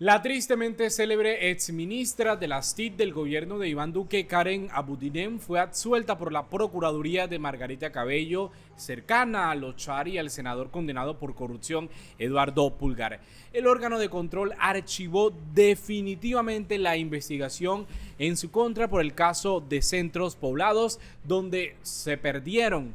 La tristemente célebre exministra de las TIC del gobierno de Iván Duque, Karen Abudinen, fue absuelta por la Procuraduría de Margarita Cabello, cercana a los Char y al senador condenado por corrupción, Eduardo Pulgar. El órgano de control archivó definitivamente la investigación en su contra por el caso de Centros Poblados, donde se perdieron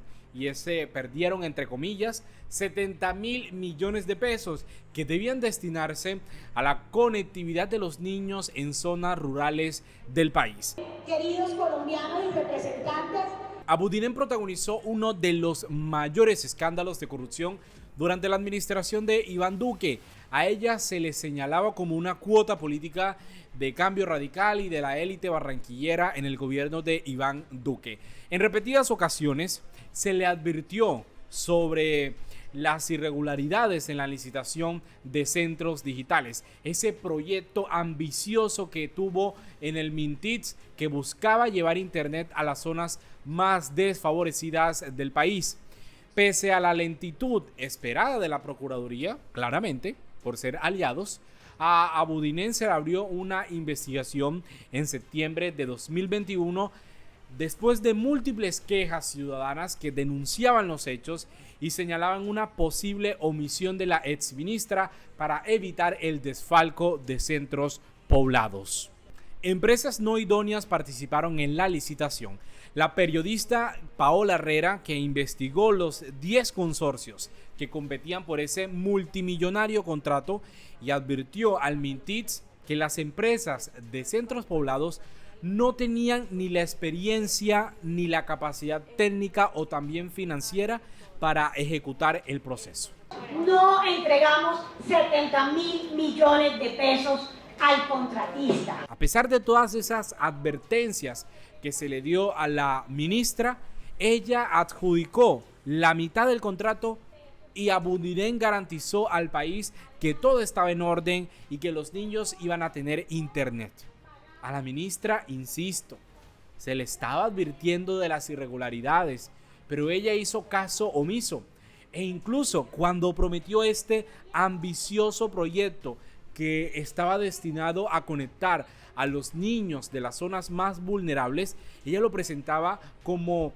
entre comillas, 70.000 millones de pesos que debían destinarse a la conectividad de los niños en zonas rurales del país. Queridos colombianos y representantes, Abudinen protagonizó uno de los mayores escándalos de corrupción durante la administración de Iván Duque. A ella se le señalaba como una cuota política de Cambio Radical y de la élite barranquillera en el gobierno de Iván Duque. En repetidas ocasiones se le advirtió sobre las irregularidades en la licitación de centros digitales, ese proyecto ambicioso que tuvo en el Mintits, que buscaba llevar internet a las zonas más desfavorecidas del país. Pese a la lentitud esperada de la Procuraduría, claramente, por ser aliados, a Abudinen se le abrió una investigación en septiembre de 2021 después de múltiples quejas ciudadanas que denunciaban los hechos y señalaban una posible omisión de la exministra para evitar el desfalco de centros poblados. Empresas no idóneas participaron en la licitación. La periodista Paola Herrera, que investigó los 10 consorcios que competían por ese multimillonario contrato y advirtió al Mintits que las empresas de centros poblados no tenían ni la experiencia ni la capacidad técnica o también financiera para ejecutar el proceso. no entregamos 70.000 millones de pesos al contratista. A pesar de todas esas advertencias que se le dio a la ministra, ella adjudicó la mitad del contrato y Abudinen garantizó al país que todo estaba en orden y que los niños iban a tener internet. A la ministra, insisto, se le estaba advirtiendo de las irregularidades, pero ella hizo caso omiso. E incluso cuando prometió este ambicioso proyecto que estaba destinado a conectar a los niños de las zonas más vulnerables, ella lo presentaba como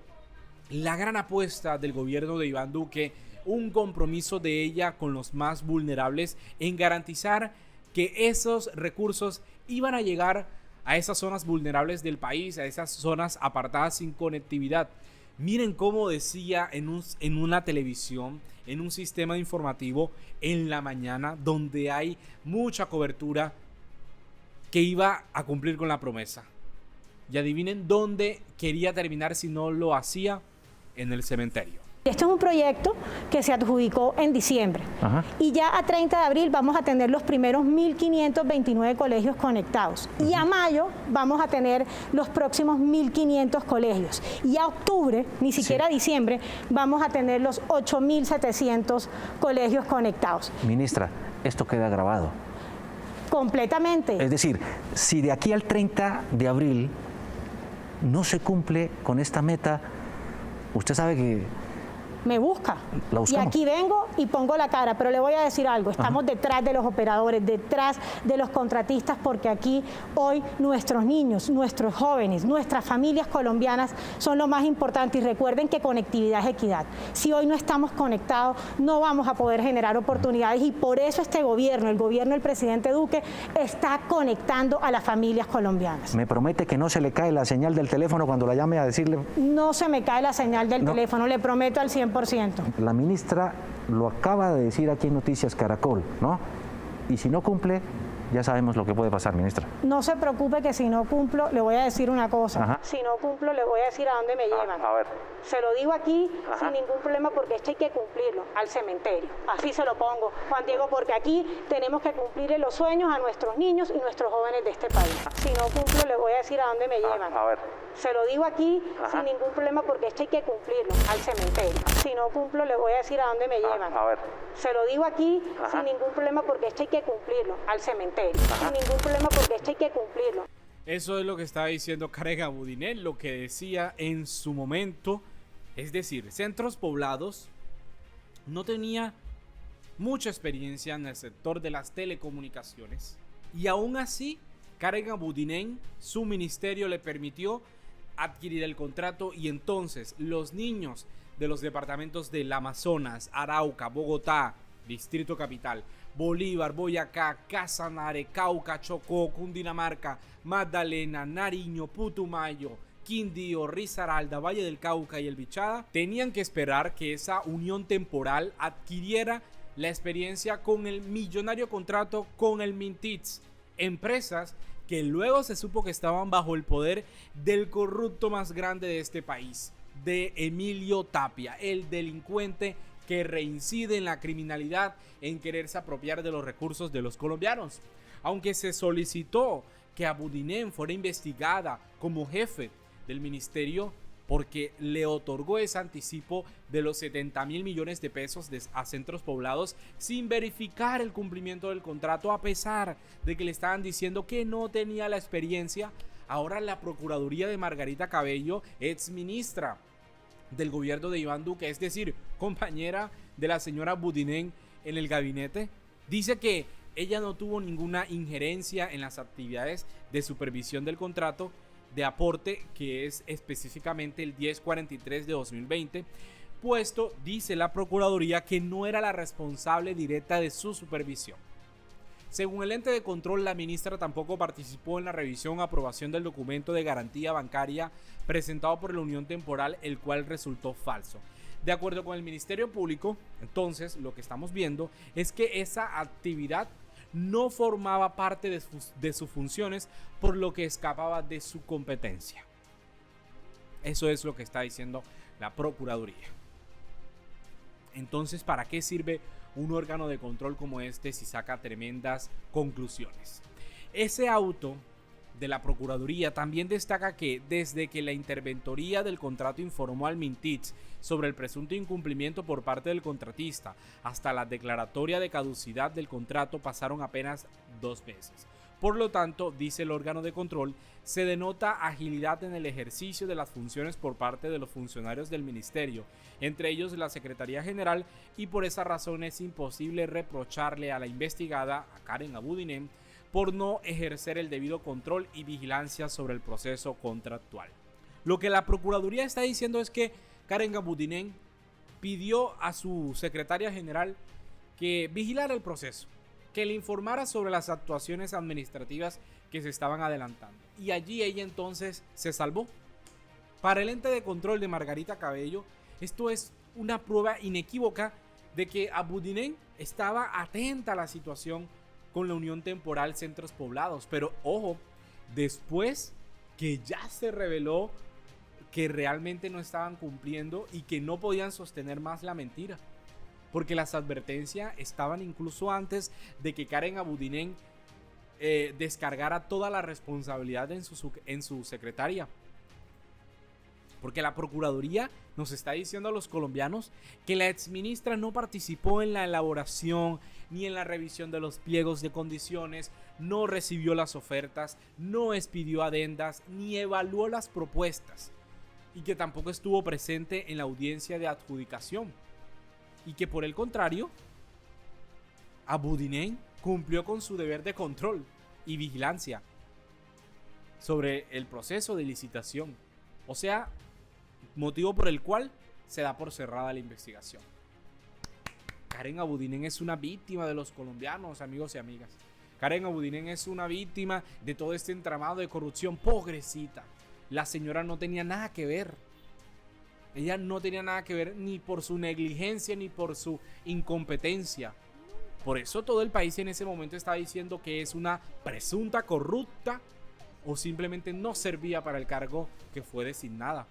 la gran apuesta del gobierno de Iván Duque, un compromiso de ella con los más vulnerables en garantizar que esos recursos iban a llegar a esas zonas vulnerables del país, a esas zonas apartadas sin conectividad. Miren cómo decía en una televisión, en un sistema informativo en la mañana, donde hay mucha cobertura, que iba a cumplir con la promesa. Y adivinen dónde quería terminar si no lo hacía: en el cementerio. Este es un proyecto que se adjudicó en diciembre. Y ya a 30 de abril vamos a tener los primeros 1.529 colegios conectados. Y a mayo vamos a tener los próximos 1.500 colegios. Y a octubre, ni siquiera diciembre, vamos a tener los 8.700 colegios conectados. Ministra, esto queda grabado. Completamente. Es decir, si de aquí al 30 de abril no se cumple con esta meta, usted sabe que me busca. Y aquí vengo y pongo la cara, pero le voy a decir algo, estamos detrás de los operadores, detrás de los contratistas, porque aquí hoy nuestros niños, nuestros jóvenes, nuestras familias colombianas son lo más importante. Y recuerden que conectividad es equidad. Si hoy no estamos conectados, no vamos a poder generar oportunidades, y por eso este gobierno, el gobierno del presidente Duque, está conectando a las familias colombianas. ¿Me promete que no se le cae la señal del teléfono cuando la llame a decirle? No se me cae la señal del teléfono, le prometo al 100%. La ministra lo acaba de decir aquí en Noticias Caracol, ¿no? Y si no cumple, ya sabemos lo que puede pasar, ministra. No se preocupe que si no cumplo, le voy a decir una cosa. Si no cumplo, le voy a decir a dónde me llevan. A ver. Se lo digo aquí sin ningún problema, porque esto hay que cumplirlo, al cementerio. Así se lo pongo, Juan Diego, porque aquí tenemos que cumplirle los sueños a nuestros niños y nuestros jóvenes de este país. Si no cumplo, le voy a decir a dónde me llevan. A ver. Se lo digo aquí sin ningún problema, porque esto hay que cumplirlo, al cementerio. Si no cumplo, le voy a decir a dónde me llevan. A ver. Se lo digo aquí sin ningún problema, porque esto hay que cumplirlo, al cementerio. Sin ningún problema, porque esto hay que cumplirlo. Eso es lo que estaba diciendo Karen Abudinen, lo que decía en su momento. Es decir, Centros Poblados no tenía mucha experiencia en el sector de las telecomunicaciones. Y aún así, Karen Abudinen, su ministerio le permitió adquirir el contrato, y entonces los niños de los departamentos del Amazonas, Arauca, Bogotá, Distrito Capital, Bolívar, Boyacá, Casanare, Cauca, Chocó, Cundinamarca, Magdalena, Nariño, Putumayo, Quindío, Risaralda, Valle del Cauca y el Bichada tenían que esperar que esa unión temporal adquiriera la experiencia con el millonario contrato con el Mintits, empresas que luego se supo que estaban bajo el poder del corrupto más grande de este país, de Emilio Tapia, el delincuente que reincide en la criminalidad, en quererse apropiar de los recursos de los colombianos. Aunque se solicitó que Abudinen fuera investigada como jefe del ministerio porque le otorgó ese anticipo de los 70.000 millones de pesos a centros poblados sin verificar el cumplimiento del contrato, a pesar de que le estaban diciendo que no tenía la experiencia. Ahora la Procuraduría de Margarita Cabello, ex ministra del gobierno de Iván Duque, es decir, compañera de la señora Abudinen en el gabinete, dice que ella no tuvo ninguna injerencia en las actividades de supervisión del contrato de aporte, que es específicamente el 1043 de 2020, puesto, dice la Procuraduría, que no era la responsable directa de su supervisión. Según el ente de control, la ministra tampoco participó en la revisión o aprobación del documento de garantía bancaria presentado por la Unión Temporal, el cual resultó falso. De acuerdo con el Ministerio Público, entonces, lo que estamos viendo es que esa actividad no formaba parte de sus funciones, por lo que escapaba de su competencia. Eso es lo que está diciendo la Procuraduría. Entonces, ¿para qué sirve un órgano de control como este si saca tremendas conclusiones? Ese auto de la Procuraduría también destaca que desde que la interventoría del contrato informó al Mintits sobre el presunto incumplimiento por parte del contratista hasta la declaratoria de caducidad del contrato pasaron apenas 2 meses. Por lo tanto, dice el órgano de control, se denota agilidad en el ejercicio de las funciones por parte de los funcionarios del ministerio, entre ellos la Secretaría General, y por esa razón es imposible reprocharle a la investigada, a Karen Abudinen, por no ejercer el debido control y vigilancia sobre el proceso contractual. Lo que la Procuraduría está diciendo es que Karen Abudinen pidió a su secretaria general que vigilara el proceso, que le informara sobre las actuaciones administrativas que se estaban adelantando. Y allí ella entonces se salvó. Para el ente de control de Margarita Cabello, esto es una prueba inequívoca de que Abudinen estaba atenta a la situación con la Unión Temporal Centros Poblados. Pero ojo, después que ya se reveló que realmente no estaban cumpliendo y que no podían sostener más la mentira, porque las advertencias estaban incluso antes de que Karen Abudinen descargara toda la responsabilidad en su secretaria. Porque la Procuraduría nos está diciendo a los colombianos que la exministra no participó en la elaboración ni en la revisión de los pliegos de condiciones, no recibió las ofertas, no expidió adendas, ni evaluó las propuestas, y que tampoco estuvo presente en la audiencia de adjudicación. Y que por el contrario, Abudinen cumplió con su deber de control y vigilancia sobre el proceso de licitación. O sea, motivo por el cual se da por cerrada la investigación. Karen Abudinen es una víctima de los colombianos, amigos y amigas. Karen Abudinen es una víctima de todo este entramado de corrupción. Pobrecita. La señora no tenía nada que ver. Ella no tenía nada que ver ni por su negligencia ni por su incompetencia. Por eso todo el país en ese momento está diciendo que es una presunta corrupta o simplemente no servía para el cargo que fue designada.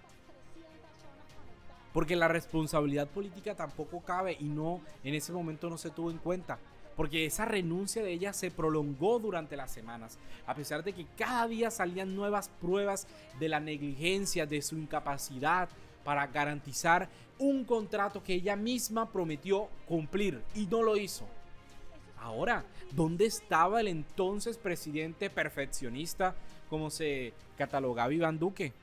Porque la responsabilidad política tampoco cabe y no, en ese momento no se tuvo en cuenta. Porque esa renuncia de ella se prolongó durante las semanas, a pesar de que cada día salían nuevas pruebas de la negligencia, de su incapacidad para garantizar un contrato que ella misma prometió cumplir y no lo hizo. Ahora, ¿dónde estaba el entonces presidente perfeccionista, como se catalogaba Iván Duque,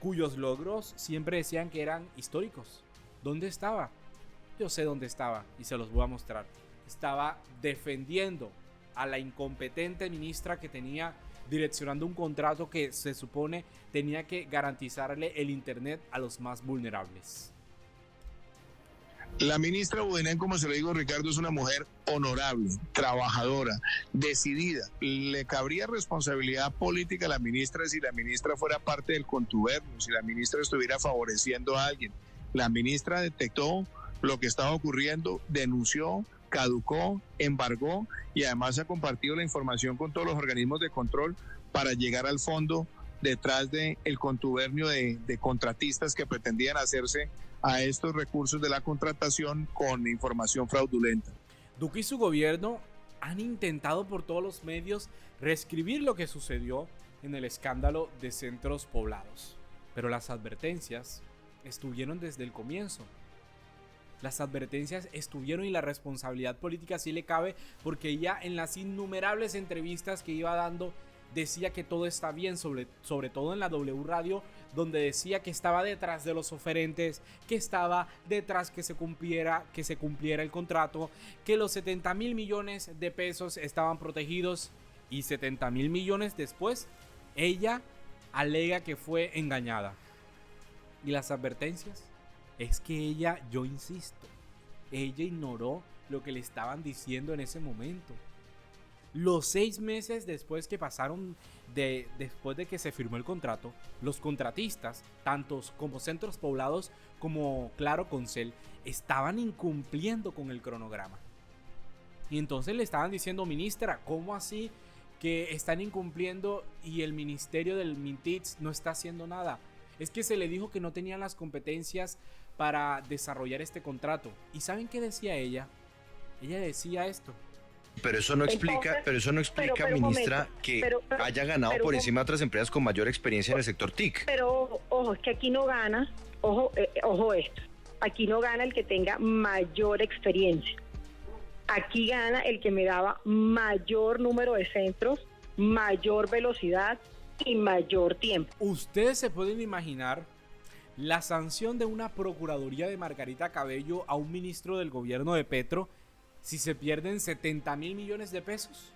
cuyos logros siempre decían que eran históricos? ¿Dónde estaba? Yo sé dónde estaba y se los voy a mostrar. Estaba defendiendo a la incompetente ministra que tenía direccionando un contrato que se supone tenía que garantizarle el internet a los más vulnerables. La ministra Abudinen, como se lo digo, Ricardo, es una mujer honorable, trabajadora, decidida. Le cabría responsabilidad política a la ministra si la ministra fuera parte del contubernio, si la ministra estuviera favoreciendo a alguien. La ministra detectó lo que estaba ocurriendo, denunció, caducó, embargó y además ha compartido la información con todos los organismos de control para llegar al fondo detrás del contubernio de contratistas que pretendían hacerse a estos recursos de la contratación con información fraudulenta. Duque y su gobierno han intentado por todos los medios reescribir lo que sucedió en el escándalo de centros poblados, pero las advertencias estuvieron desde el comienzo. Las advertencias estuvieron y la responsabilidad política sí le cabe, porque ella en las innumerables entrevistas que iba dando decía que todo está bien, sobre todo en la W Radio, donde decía que estaba detrás de los oferentes, que estaba detrás que se cumpliera el contrato, que los 70,000 millones de pesos estaban protegidos, y 70,000 millones después, ella alega que fue engañada. ¿Y las advertencias? Es que ella, yo insisto, ella ignoró lo que le estaban diciendo en ese momento. Los 6 meses después que pasaron después de que se firmó el contrato, los contratistas, tantos como Centros Poblados como Claro Concel, estaban incumpliendo con el cronograma. Y entonces le estaban diciendo, ministra, ¿cómo así que están incumpliendo y el ministerio del Mintits no está haciendo nada? Es que se le dijo que no tenían las competencias para desarrollar este contrato. ¿Y saben qué decía ella? Ella decía esto. Pero eso no explica, ministra, que haya ganado por encima de otras empresas con mayor experiencia en el sector TIC. Pero ojo, es que aquí no gana, ojo esto, aquí no gana el que tenga mayor experiencia. Aquí gana el que me daba mayor número de centros, mayor velocidad y mayor tiempo. Ustedes se pueden imaginar la sanción de una procuraduría de Margarita Cabello a un ministro del gobierno de Petro si se pierden 70,000 millones de pesos.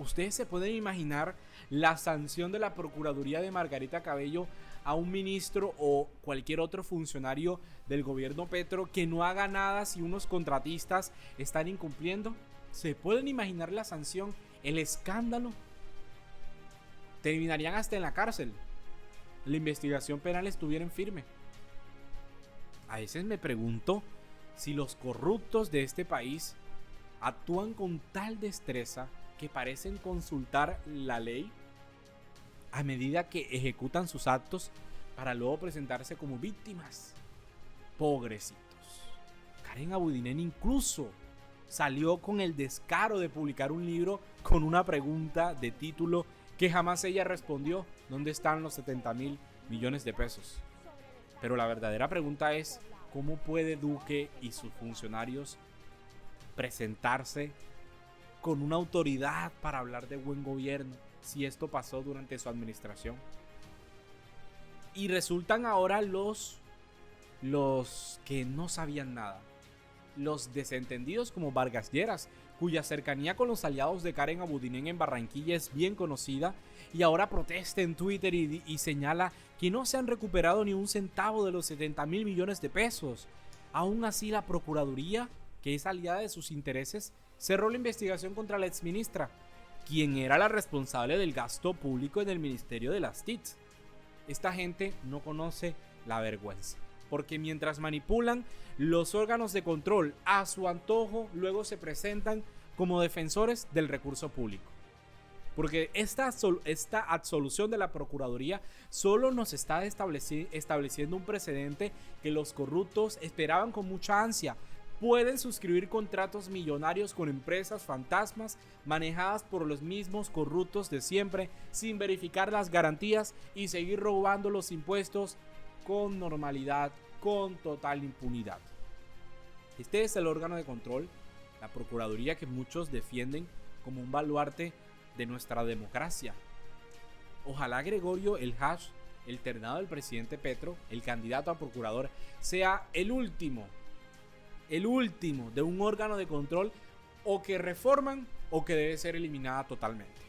Ustedes se pueden imaginar la sanción de la procuraduría de Margarita Cabello a un ministro o cualquier otro funcionario del gobierno Petro que no haga nada si unos contratistas están incumpliendo. ¿Se pueden imaginar la sanción, el escándalo? Terminarían hasta en la cárcel. La investigación penal estuviera en firme. A veces me pregunto si los corruptos de este país actúan con tal destreza que parecen consultar la ley a medida que ejecutan sus actos para luego presentarse como víctimas. Pobrecitos. Karen Abudinen incluso salió con el descaro de publicar un libro con una pregunta de título que jamás ella respondió: ¿dónde están los 70,000 millones de pesos? Pero la verdadera pregunta es: ¿cómo puede Duque y sus funcionarios presentarse con una autoridad para hablar de buen gobierno si esto pasó durante su administración? Y resultan ahora los que no sabían nada, los desentendidos como Vargas Lleras, cuya cercanía con los aliados de Karen Abudinen en Barranquilla es bien conocida, y ahora protesta en Twitter y señala que no se han recuperado ni un centavo de los 70,000 millones de pesos. Aún así, la Procuraduría, que es aliada de sus intereses, cerró la investigación contra la exministra, quien era la responsable del gasto público en el Ministerio de las TICs. Esta gente no conoce la vergüenza, porque mientras manipulan los órganos de control a su antojo, luego se presentan como defensores del recurso público. Porque esta absolución de la Procuraduría solo nos está estableciendo un precedente que los corruptos esperaban con mucha ansia. Pueden suscribir contratos millonarios con empresas fantasmas manejadas por los mismos corruptos de siempre, sin verificar las garantías, y seguir robando los impuestos con normalidad, con total impunidad. Este es el órgano de control, la Procuraduría, que muchos defienden como un baluarte de nuestra democracia. Ojalá Gregorio El Hash, el ternado del presidente Petro, el candidato a procurador, sea el último de un órgano de control, o que reforman o que debe ser eliminada totalmente.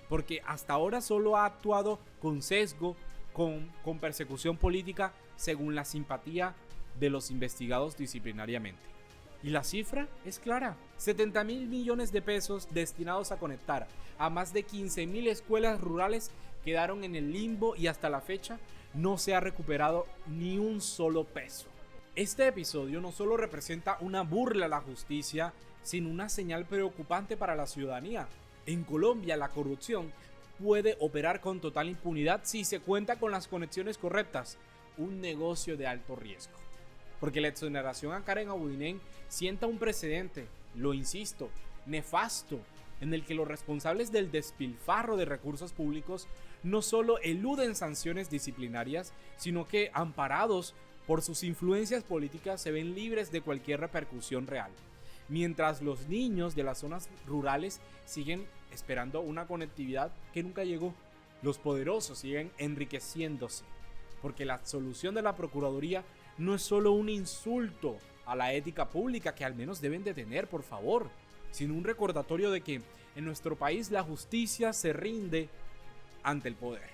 Porque hasta ahora solo ha actuado con sesgo, con persecución política según la simpatía de los investigados disciplinariamente. Y la cifra es clara: 70.000 millones de pesos destinados a conectar a más de 15.000 escuelas rurales quedaron en el limbo y hasta la fecha no se ha recuperado ni un solo peso. Este episodio no solo representa una burla a la justicia, sino una señal preocupante para la ciudadanía. En Colombia la corrupción puede operar con total impunidad si se cuenta con las conexiones correctas, un negocio de alto riesgo. Porque la exoneración a Karen Abudinen sienta un precedente, lo insisto, nefasto, en el que los responsables del despilfarro de recursos públicos no solo eluden sanciones disciplinarias, sino que, amparados por sus influencias políticas, se ven libres de cualquier repercusión real. Mientras los niños de las zonas rurales siguen esperando una conectividad que nunca llegó, los poderosos siguen enriqueciéndose, porque la solución de la Procuraduría no es solo un insulto a la ética pública que al menos deben de tener, por favor, sino un recordatorio de que en nuestro país la justicia se rinde ante el poder.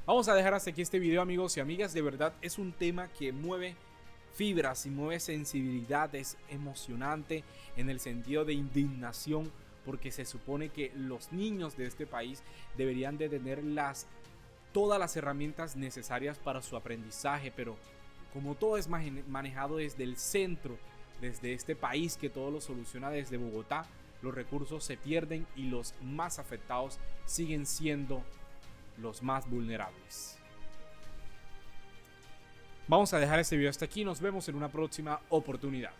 Vamos a dejar hasta aquí este video, amigos y amigas. De verdad es un tema que mueve fibras y mueve sensibilidad, es emocionante en el sentido de indignación, porque se supone que los niños de este país deberían de tener todas las herramientas necesarias para su aprendizaje, pero como todo es manejado desde el centro, desde este país que todo lo soluciona desde Bogotá, los recursos se pierden y los más afectados siguen siendo los más vulnerables. Vamos a dejar este video hasta aquí, nos vemos en una próxima oportunidad.